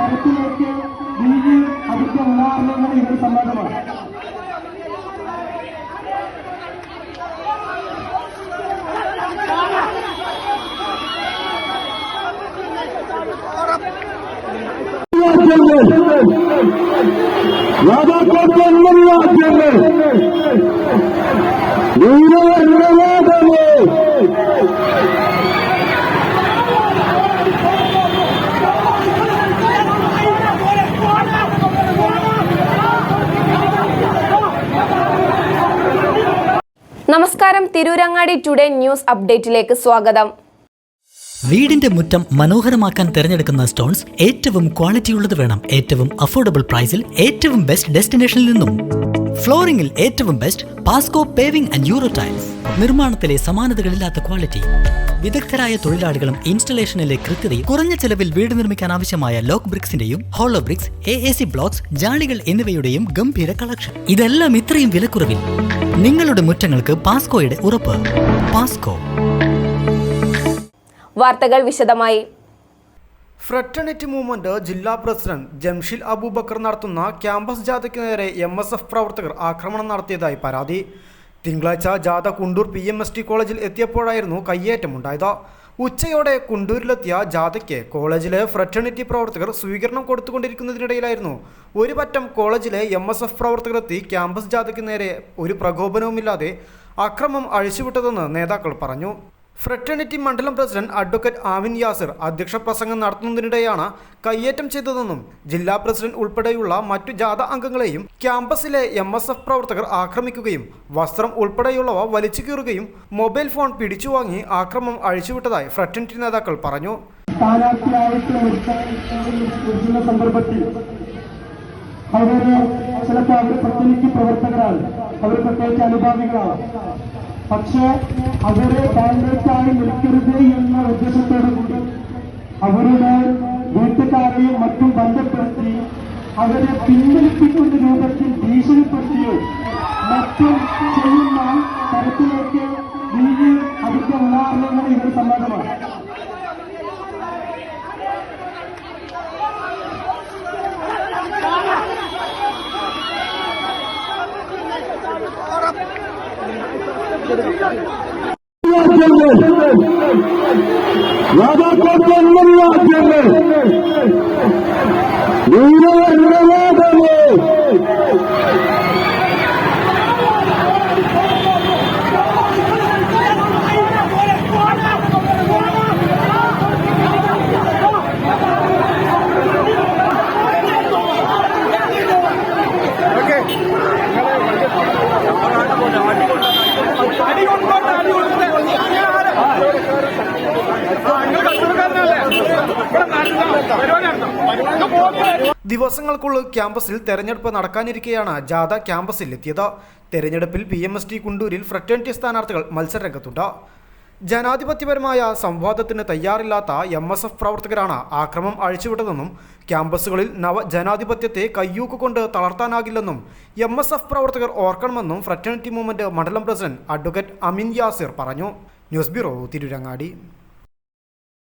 തരത്തിലേക്ക് നീങ്ങി അതിന്റെ ഉദാഹരണങ്ങൾ ഇന്ന് സമ്മതമാണ്. നമസ്കാരം, തിരൂരങ്ങാടി ടുഡേ ന്യൂസ് അപ്ഡേറ്റിലേക്ക് സ്വാഗതം. വീടിന്റെ മുറ്റം മനോഹരമാക്കാൻ തിരഞ്ഞെടുക്കുന്ന സ്റ്റോൺസ് ഏറ്റവും ക്വാളിറ്റിയുള്ളത് വേണം. ഏറ്റവും അഫോർഡബിൾ പ്രൈസിൽ ഏറ്റവും ബെസ്റ്റ് ഡെസ്റ്റിനേഷനിൽ നിന്നും. ഫ്ലോറിംഗിൽ ഏറ്റവും best Pasco paving and euro tiles. നിർമ്മാണത്തിലെ സമാനതകളില്ലാത്ത ക്വാളിറ്റി, വിദഗ്ധരായ തൊഴിലാളികളും ഇൻസ്റ്റലേഷനിലെ കൃത്യതയും, കുറഞ്ഞ ചെലവിൽ വീട് നിർമ്മിക്കാൻ ആവശ്യമായ ലോക്ക് ബ്രിക്സിന്റെയും ഹോളോ ബ്രിക്സ്, AAC ബ്ലോക്സ്, ജാളികൾ എന്നിവയുടെയും ഗംഭീര കളക്ഷൻ. ഇതെല്ലാം ഇത്രയും വിലക്കുറവിൽ. നിങ്ങളുടെ മുറ്റങ്ങൾക്ക് പാസ്കോയുടെ ഉറപ്പ്. പാസ്കോ. വാർത്തകൾ വിശദമായി. ഫ്രറ്റേണിറ്റി മൂവ്മെന്റ് ജില്ലാ പ്രസിഡന്റ് ജംഷിൽ അബൂബക്കർ നടത്തുന്ന ക്യാമ്പസ് ജാഥയ്ക്ക് നേരെ MSF പ്രവർത്തകർ ആക്രമണം നടത്തിയതായി പരാതി. തിങ്കളാഴ്ച ജാഥ കുണ്ടൂർ PMST കോളേജിൽ എത്തിയപ്പോഴായിരുന്നു കയ്യേറ്റമുണ്ടായത്. ഉച്ചയോടെ കുണ്ടൂരിലെത്തിയ ജാഥയ്ക്ക് കോളേജിലെ ഫ്രറ്റേണിറ്റി പ്രവർത്തകർ സ്വീകരണം കൊടുത്തുകൊണ്ടിരിക്കുന്നതിനിടയിലായിരുന്നു ഒരു പറ്റം കോളേജിലെ MSF പ്രവർത്തകർ എത്തി ക്യാമ്പസ് ജാഥയ്ക്ക് നേരെ ഒരു പ്രകോപനവുമില്ലാതെ അക്രമം അഴിച്ചുവിട്ടതെന്ന് നേതാക്കൾ പറഞ്ഞു. ഫ്രറ്റേണിറ്റി മണ്ഡലം പ്രസിഡന്റ് അഡ്വക്കേറ്റ് ആമിൻ യാസിർ അധ്യക്ഷ പ്രസംഗം നടത്തുന്നതിനിടെയാണ് കയ്യേറ്റം ചെയ്തതെന്നും ജില്ലാ പ്രസിഡന്റ് ഉൾപ്പെടെയുള്ള മറ്റു ജാഥ അംഗങ്ങളെയും ക്യാമ്പസിലെ MSF പ്രവർത്തകർ ആക്രമിക്കുകയും വസ്ത്രം ഉൾപ്പെടെയുള്ളവ വലിച്ചു കീറുകയും മൊബൈൽ ഫോൺ പിടിച്ചുവാങ്ങി ആക്രമം അഴിച്ചുവിട്ടതായി ഫ്രറ്റേണിറ്റി നേതാക്കൾ പറഞ്ഞു. ചിലപ്പോൾ അവർ ഫ്രറ്റേണിറ്റി പ്രവർത്തകരാണ്, അവർ പ്രത്യേകിച്ച് അനുഭാവികളാണ്. പക്ഷേ അവരെ കാൻഡിഡേറ്റായി നിൽക്കരുത് എന്ന ഉദ്ദേശത്തോടു കൂടി അവരുടെ വീട്ടുകാരെയും മറ്റും ബന്ധപ്പെടുത്തി അവരെ പിൻവലിപ്പിക്കുന്ന രൂപത്തിൽ ഭീഷണിപ്പെടുത്തിയോ മറ്റും ചെയ്യുന്ന തരത്തിലേക്ക് നീങ്ങി അതിന്റെ ഉദാഹരണങ്ങൾ ഇന്ന് സമ്മതമാണ്. ദിവസങ്ങൾക്കുള്ളിൽ ക്യാമ്പസിൽ തെരഞ്ഞെടുപ്പ് നടക്കാനിരിക്കെയാണ് ജാഥ ക്യാമ്പസിൽ എത്തിയത്. തെരഞ്ഞെടുപ്പിൽ PMST കുണ്ടൂരിൽ ഫ്രറ്റേണിറ്റി സ്ഥാനാർത്ഥികൾ മത്സരരംഗത്തുണ്ട്. ജനാധിപത്യപരമായ സംവാദത്തിന് തയ്യാറില്ലാത്ത MSF പ്രവർത്തകരാണ് ആക്രമം അഴിച്ചുവിട്ടതെന്നും ക്യാമ്പസുകളിൽ നവജനാധിപത്യത്തെ കയ്യൂക്കുകൊണ്ട് തളർത്താനാകില്ലെന്നും MSF പ്രവർത്തകർ ഓർക്കണമെന്നും ഫ്രറ്റേണിറ്റി മൂവ്മെന്റ് മണ്ഡലം പ്രസിഡന്റ് അഡ്വക്കേറ്റ് അമിൻ യാസിർ പറഞ്ഞു. News bureau, Tirurangadi.